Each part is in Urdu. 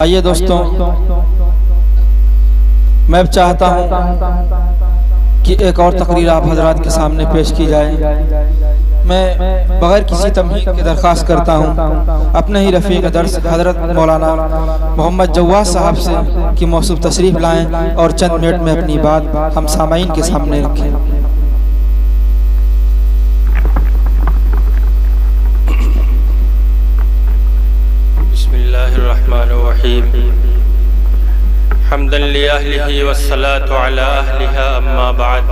آئیے دوستوں، میں اب چاہتا ہوں کہ ایک اور تقریر آپ حضرات کے سامنے پیش کی جائے۔ میں بغیر کسی تمہید کی درخواست کرتا ہوں اپنے ہی رفیق درس حضرت مولانا محمد جواز صاحب سے کہ موصوف تشریف لائیں اور چند منٹ میں اپنی بات ہم سامعین کے سامنے رکھیں۔ بسم اللہ الرحمن الرحیم، حمدا لأہلہ والصلاة علی اہلہ، اما بعد،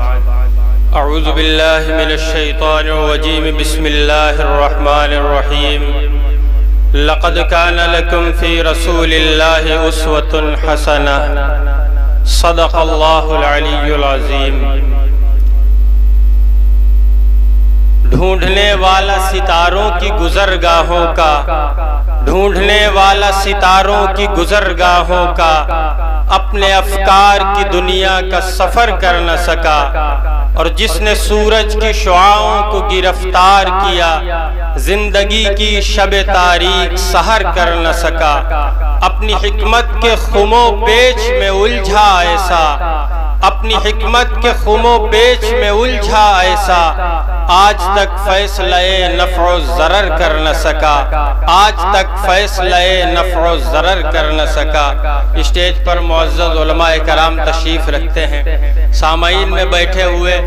اعوذ باللہ من الشیطان الرجیم، بسم اللہ الرحمن الرحیم۔ لقد کان لکم فی رسول اللہ اسوۃ حسنہ، صدق اللہ العلی العظیم۔ ڈھونڈنے والا ستاروں کی گزرگاہوں کا، ڈھونڈنے والا ستاروں کی گزرگاہوں کا، اپنے افکار کی دنیا کا سفر کر نہ سکا، اور جس نے سورج کی شعاعوں کو گرفتار کیا، زندگی کی شب تاریک سحر کر نہ سکا، اپنی حکمت کے خم و پیچ میں الجھا ایسا، اپنی حکمت کے خم و پیچ میں الجھا ایسا، آج تک فیصلہ نفع و ضرر کر نہ سکا، آج تک فیصلہ نفع و ضرر کر نہ سکا۔ اسٹیج پر معزز علماء کرام تشریف رکھتے ہیں، سامعین میں بیٹھے ہوئے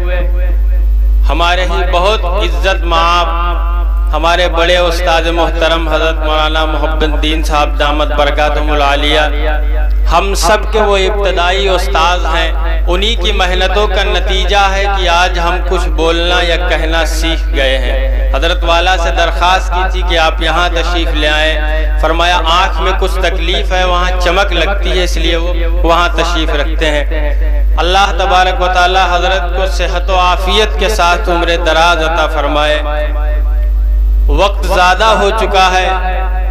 ہمارے ہی بہت عزت مآب ہمارے بڑے استاد محترم حضرت مولانا محب الدین صاحب دامت برکاتہم العالیہ، ہم سب کے وہ ابتدائی استاد ہیں، انہی کی محنتوں کا نتیجہ ہے کہ آج ہم کچھ بولنا یا کہنا سیکھ گئے ہیں۔ حضرت والا سے درخواست کی تھی کہ آپ یہاں تشریف لے آئیں، فرمایا آنکھ میں کچھ تکلیف ہے، وہاں چمک لگتی ہے، اس لیے وہ وہاں تشریف رکھتے ہیں۔ اللہ تبارک و تعالی حضرت کو صحت و عافیت کے ساتھ عمر دراز عطا فرمائے۔ وقت زیادہ ہو چکا ہے،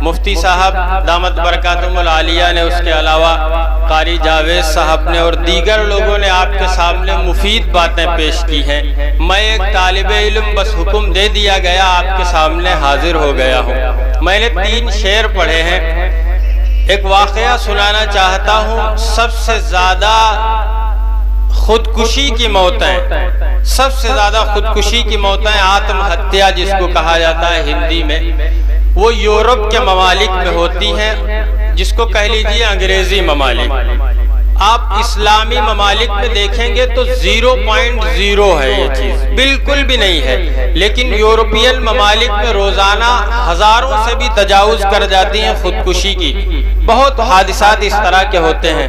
مفتی صاحب دامت برکاتہم العالیہ نے، اس کے علاوہ قاری جاوید صاحب نے اور دیگر لوگوں نے آپ کے سامنے مفید باتیں پیش کی ہیں۔ میں ایک طالب علم، بس حکم دے دیا گیا، آپ کے سامنے حاضر ہو گیا ہوں۔ میں نے 3 شعر پڑھے ہیں، ایک واقعہ سنانا چاہتا ہوں۔ سب سے زیادہ خودکشی کی موتیں، سب سے زیادہ خودکشی کی موتیں، آتم ہتیا جس کو کہا جاتا ہے ہندی میں، وہ یورپ کے ممالک میں ہوتی ہیں، جس کو کہہ لیجئے انگریزی ممالک۔ آپ اسلامی ممالک میں دیکھیں گے تو 0.0 ہے، یہ چیز بالکل بھی نہیں ہے، لیکن یورپین ممالک میں روزانہ ہزاروں سے بھی تجاوز کر جاتی ہیں خودکشی کی، بہت حادثات اس طرح کے ہوتے ہیں۔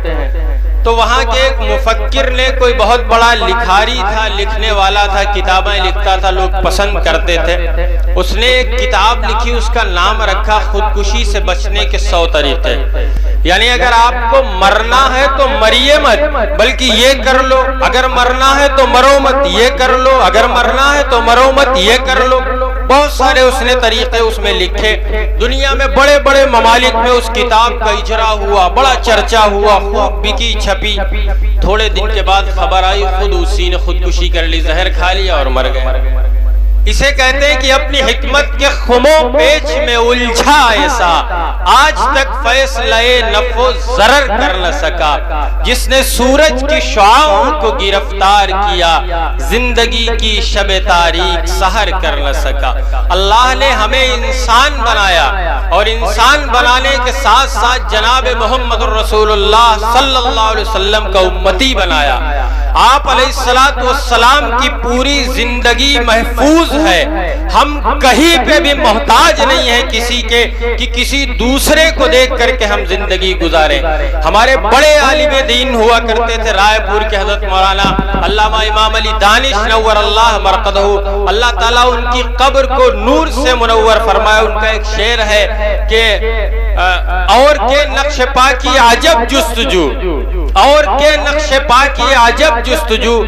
تو وہاں کے ایک مفکر نے، کوئی بہت بڑا لکھاری تھا، لکھنے والا تھا، کتابیں لکھتا تھا، لوگ پسند کرتے تھے، اس نے ایک کتاب لکھی، اس کا نام رکھا خودکشی سے بچنے کے 100 طریقے۔ یعنی اگر آپ کو مرنا ہے تو مریے مت، بلکہ یہ کر لو، اگر مرنا ہے تو مرو مت، یہ کر لو، اگر مرنا ہے تو مرو مت، یہ کر لو۔ بہت سارے اس نے طریقے اس میں لکھے، دنیا میں بڑے بڑے ممالک میں اس کتاب کا اجرا ہوا، بڑا چرچا ہوا، خوب بکی چھپی۔ تھوڑے دن کے بعد خبر آئی خود اسی نے خودکشی کر لی، زہر کھا لیا اور مر گئے۔ اسے کہتے ہیں کہ اپنی حکمت کے خم و پیچ میں الجھا ایسا، آج تک فیصلہ نفع و ضرر کر نہ سکا، جس نے سورج کی شعاعوں کو گرفتار کیا، زندگی کی شب تاریک سحر کر نہ سکا۔ اللہ نے ہمیں انسان بنایا، اور انسان بنانے کے ساتھ ساتھ جناب محمد الرسول اللہ صلی اللہ علیہ وسلم کا امتی بنایا۔ آپ علیہ السلام کی پوری زندگی محفوظ ہے، ہم کہیں پہ بھی محتاج نہیں ہیں کسی کے کہ کسی دوسرے کو دیکھ کر کے ہم زندگی گزاریں۔ ہمارے بڑے عالم دین ہوا کرتے تھے رائے پور کے حضرت مولانا علامہ امام علی دانش نور اللہ مرقدہ، اللہ تعالیٰ ان کی قبر کو نور سے منور فرمائے۔ ان کا ایک شعر ہے کہ اور کے نقش پا کی عجب جستجو، اور کے نقش پا کی عجب جستجو،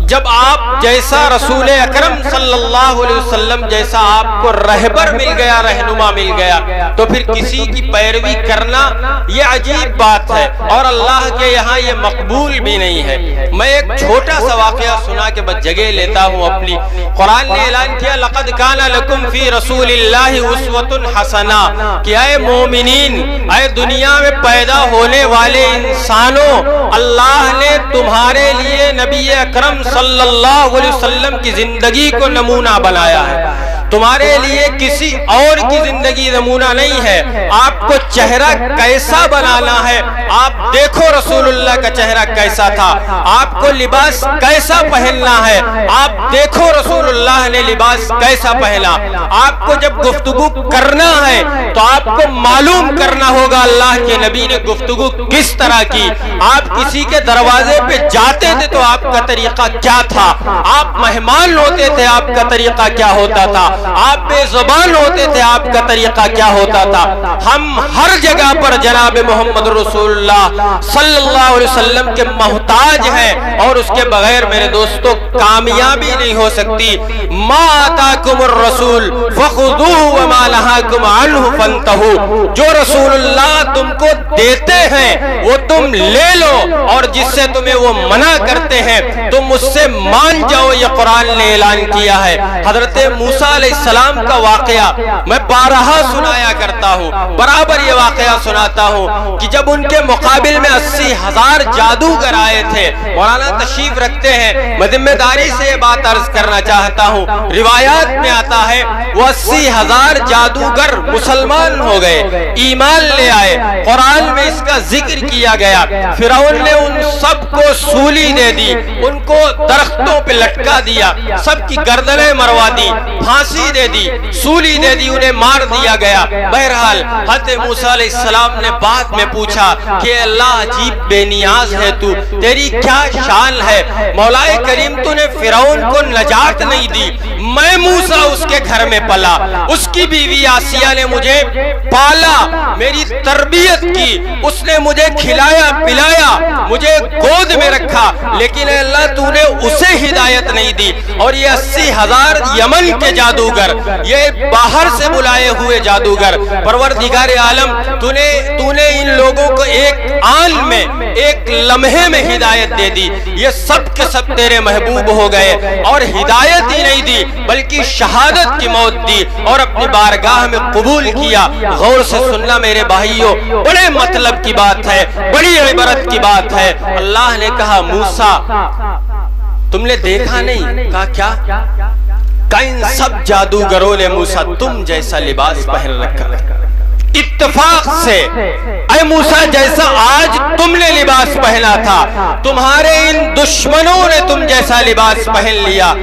جب آپ جیسا رسول اکرم صلی اللہ علیہ وسلم جیسا آپ کو رہبر مل گیا، رہنما مل گیا، تو پھر کسی کی پیروی کرنا یہ عجیب بات ہے، اور اللہ کے یہاں یہ مقبول بھی نہیں ہے۔ میں ایک چھوٹا سا واقعہ سنا کے بس جگہ لیتا ہوں اپنی۔ قرآن نے اعلان کیا لقد کان لکم فی رسول اللہ اسوۃ حسنہ، کہ اے مومنین، اے دنیا میں پیدا ہونے والے انسانوں، اللہ نے تمہارے لیے نبی اکرم صلی اللہ علیہ وسلم کی زندگی کو نمونہ بنایا ہے۔ تمہارے لیے کسی اور کی زندگی نمونہ نہیں ہے۔ آپ کو چہرہ کیسا بنانا ہے، آپ دیکھو رسول اللہ کا چہرہ کیسا تھا۔ آپ کو لباس کیسا پہننا ہے، آپ دیکھو رسول اللہ نے لباس کیسا پہنا۔ آپ کو جب گفتگو کرنا ہے تو آپ کو معلوم کرنا ہوگا اللہ کے نبی نے گفتگو کس طرح کی۔ آپ کسی کے دروازے پہ جاتے تھے تو آپ کا طریقہ کیا تھا، آپ مہمان ہوتے تھے آپ کا طریقہ کیا ہوتا تھا، آپ بے زبان ہوتے تھے آپ کا طریقہ کیا ہوتا تھا۔ ہم ہر جگہ پر جناب محمد رسول اللہ صلی اللہ علیہ وسلم کے محتاج ہیں، اور اس کے بغیر میرے دوستو کامیابی نہیں ہو سکتی۔ ما آتاکم الرسول فخذوہ وما نہاکم عنہ فانتہوا، جو رسول اللہ تم کو دیتے ہیں وہ تم لے لو، اور جس سے تمہیں وہ منع کرتے ہیں تم اس سے مان جاؤ، یہ قرآن نے اعلان کیا ہے۔ حضرت موسیٰ علیہ السلام کا واقعہ میں بارہا سنایا کرتا ہوں، برابر یہ واقعہ سناتا ہوں کہ جب ان کے مقابل میں 80,000 جادوگر آئے تھے، مولانا تشریف رکھتے ہیں، میں ذمہ داری سے یہ بات عرض کرنا چاہتا ہوں، روایات میں آتا ہے وہ 80,000 جادوگر مسلمان ہو گئے، ایمان لے آئے، قرآن میں اس کا ذکر کیا گیا۔ فرعون نے ان سب کو سولی دے دی، ان کو درختوں پہ لٹکا دیا، سب کی گردنیں مروا دی، پھانسی دے دی، سولی دے دی، انہیں مار دیا گیا۔ بہرحال حضرت موسیٰ علیہ السلام نے بعد میں پوچھا کہ اللہ عجیب بے نیاز ہے تو، تیری کیا شان ہے؟ مولا کریم تو نے فرعون کو نجات نہیں دی، میں موسیٰ اس کے گھر میں پلا، اس کی بیوی آسیہ نے مجھے پالا، میری تربیت کی، اس نے مجھے کھلایا پلایا، مجھے گود میں رکھا، لیکن اے اللہ تو نے اسے ہدایت نہیں دی۔ اور یہ 80,000 یمن کے جادوگر، یہ باہر سے بلائے ہوئے جادوگر، پروردگار عالم تو نے ان لوگوں کو ایک آن میں، ایک لمحے میں ہدایت دے دی، یہ سب کے سب تیرے محبوب ہو گئے، اور ہدایت ہی نہیں دی بلکہ شہادت کی موت دی، اور اپنی بارگاہ میں قبول کیا۔ غور سے سننا میرے بھائیوں، بڑے مطلب کی بات ہے، بڑی عبرت کی بات ہے۔ اللہ نے کہا موسیٰ تم نے دیکھا نہیں؟ کہا کیا؟ کہ ان سب جادوگروں نے موسیٰ تم جیسا لباس پہن رکھا، اتفاق سے اے موسیٰ جیسا آج تم نے لباس پہنا تھا، تمہارے ان دشمنوں نے تم جیسا لباس پہن لیا،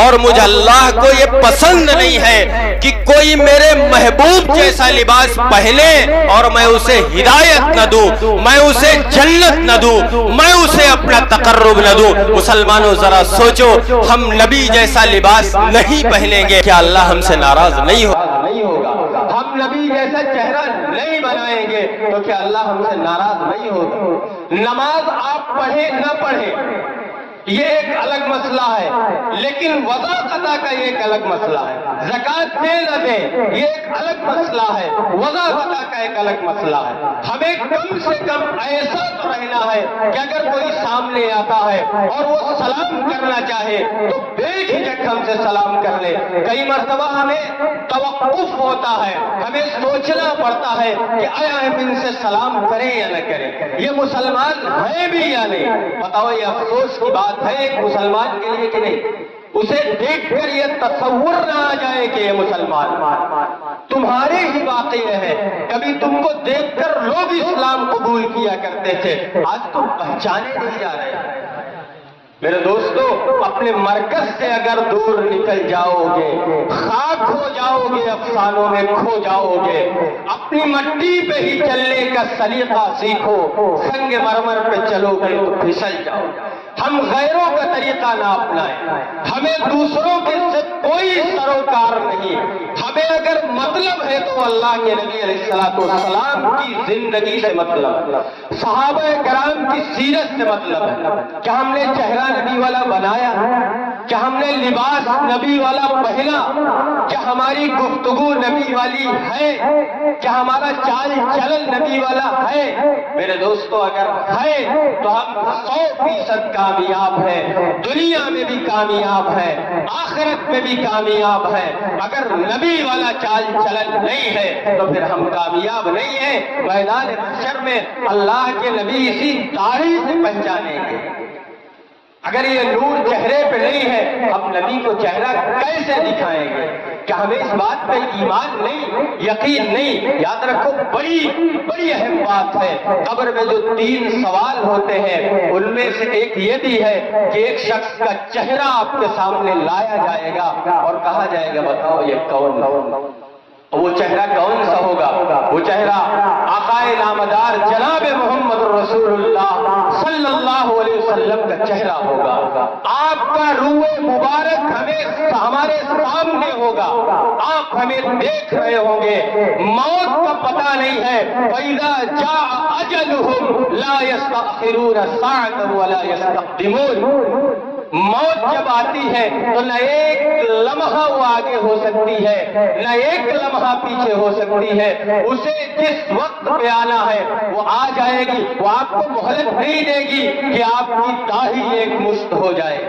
اور مجھے اللہ کو یہ پسند نہیں ہے کہ کوئی میرے محبوب جیسا لباس پہنے اور میں اسے ہدایت نہ دوں، میں اسے جنت نہ دوں، میں اسے اپنا تقرب نہ دوں۔ مسلمانوں ذرا سوچو، ہم نبی جیسا لباس نہیں پہنیں گے، کیا اللہ ہم سے ناراض نہیں ہوگا؟ ہم نبی جیسا چہرہ نہیں بنائیں گے تو کیا اللہ ہم سے ناراض نہیں ہوگا؟ نماز آپ پڑھیں نہ پڑھیں یہ ایک الگ مسئلہ ہے، لیکن وضع قضا کا یہ ایک الگ مسئلہ ہے، زکوٰۃ دے نہ دے یہ ایک الگ مسئلہ ہے، وضع قضا کا ایک الگ مسئلہ ہے۔ ہمیں کم سے کم ایسا تو رہنا ہے کہ اگر کوئی سامنے آتا ہے اور وہ سلام کرنا چاہے تو بے جھجک ہم سے سلام کر لے۔ کئی مرتبہ ہمیں توقف ہوتا ہے، ہمیں سوچنا پڑتا ہے کہ آیا ہم ان سے سلام کریں یا نہ کریں، یہ مسلمان ہے بھی یا نہیں؟ بتاؤ یہ افسوس کی بات ہے ایک مسلمان کے لیے کہ نہیں؟ اسے دیکھ کر یہ تصور نہ آ جائے کہ یہ مسلمان تمہارے ہی واقعی ہے، کبھی تم کو دیکھ کر لوگ اسلام قبول کیا کرتے تھے، آج تم پہچانے نہیں جا رہے۔ میرے دوستو اپنے مرکز سے اگر دور نکل جاؤ گے، خاک ہو جاؤ گے، افسانوں میں کھو جاؤ گے، اپنی مٹی پہ ہی چلنے کا سلیقہ سیکھو، سنگ مرمر پہ چلو گے تو پھسل جاؤ گے۔ ہم غیروں کا طریقہ نہ اپنائیں، ہمیں دوسروں کے سے کوئی سروکار نہیں، ہمیں اگر مطلب ہے تو اللہ کے نبی علیہ السلام کی زندگی سے مطلب، صحابہ کرام کی سیرت سے مطلب ہے۔ کیا ہم نے چہرہ نبی والا بنایا؟ کیا ہم نے لباس نبی والا پہنا؟ کیا ہماری گفتگو نبی والی ہے؟ کیا ہمارا چال چلن نبی والا ہے؟ میرے دوستو اگر ہے تو ہم 100% کامیاب ہے، دنیا میں بھی کامیاب ہے، آخرت میں بھی کامیاب ہے۔ اگر نبی والا چال چلن نہیں ہے تو پھر ہم کامیاب نہیں ہیں۔ میدان محشر میں اللہ کے نبی اسی داڑھی سے پہچانیں گے۔ اگر یہ نور چہرے پہ نہیں ہے ہم نبی کو چہرہ کیسے دکھائیں گے؟ کیا ہمیں اس بات پہ ایمان نہیں، یقین نہیں؟ یاد رکھو بڑی اہم بات ہے، قبر میں جو 3 سوال ہوتے ہیں ان میں سے ایک یہ بھی ہے کہ ایک شخص کا چہرہ آپ کے سامنے لایا جائے گا اور کہا جائے گا بتاؤ یہ کون؟ وہ چہرہ کون سا ہوگا؟ وہ چہرہ آقائے نامدار جناب محمد رسول اللہ صلی اللہ علیہ وسلم کا چہرہ ہوگا۔ آپ کا روح مبارک ہمارے سامنے ہوگا، آپ ہمیں دیکھ رہے ہوں گے۔ موت کا پتہ نہیں ہے، فَإِذَا جَاءَ أَجَلُهُمْ لَا يَسْتَأْخِرُونَ سَاعَةً وَلَا يَسْتَقْدِمُونَ۔ موت جب آتی ہے تو نہ ایک لمحہ وہ آگے ہو سکتی ہے نہ ایک لمحہ پیچھے ہو سکتی ہے۔ اسے جس وقت پہ آنا ہے وہ آ جائے گی، وہ آپ کو مہلت نہیں دے گی کہ آپ کی داڑھی ایک مشت ہو جائے۔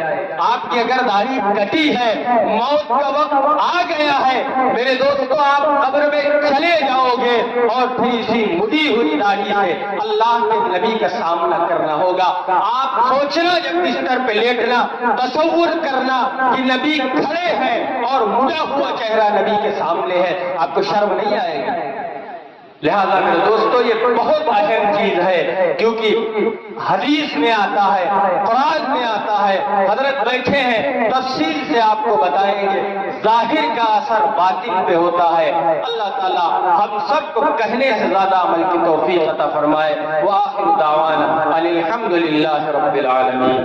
آپ کی اگر داڑھی کٹی ہے، موت کا وقت آ گیا ہے میرے دوستو، آپ قبر میں چلے جاؤ گے اور پھر اسی مڑی ہوئی داڑھی سے اللہ کے نبی کا سامنا کرنا ہوگا۔ آپ سوچنا جب بستر پہ لیٹنا، تصور کرنا کہ نبی کھڑے ہیں اور مڑا ہوا چہرہ نبی کے سامنے ہے، آپ کو شرم نہیں آئے گی؟ لہذا میرے دوستو یہ بہت اہم چیز ہے، کیونکہ حدیث میں آتا ہے، قرآن میں آتا ہے، حضرت بیٹھے ہیں تفصیل سے آپ کو بتائیں گے۔ ظاہر کا اثر باطن پہ ہوتا ہے۔ اللہ تعالیٰ ہم سب کو کہنے سے زیادہ عمل کی توفیق عطا فرمائے۔ وآخر دعوانا الحمدللہ رب العالمین۔